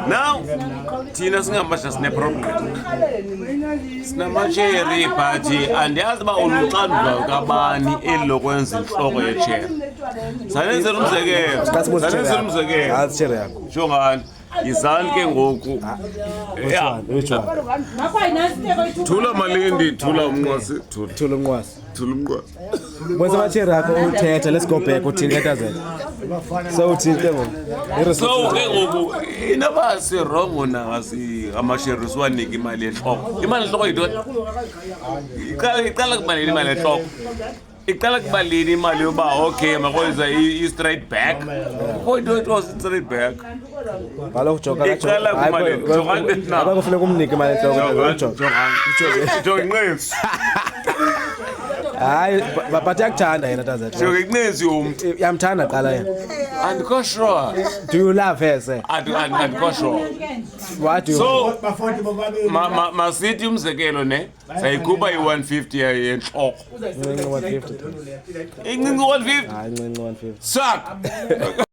Now thina singamasha sine problem sinamasheri party andiyazi uba uluxanduva kabani eli lokwenza inhloko yechair sanenzela umzekelo jongani yizani ke ngoku thula malindi thula umnqwasi thula umnqwasi What's about your rack? Let's go back. What is it? So, so never say wrong on us. I'm a share this one. Imali talk. Imali talk. Ikalak mali imali talk. Ikalak mali imali ba okay. My boy is straight back. Boy do it was straight back. Hello, chocolate. Ikalak mali. Chocolate na. Ako feel kumnik imali talk. Chocolate. Hayi bayakuthanda yena tazathi. Ngikunikeza umuntu. Yamthanda qala yena. Andikho sure. Do you love her sir? Andikho sure. What do you? So masithi umzekelo ne sayikhupha i150 yenhloko. Incinci 150. Incinci 150. Hayi incinci 150. Suck.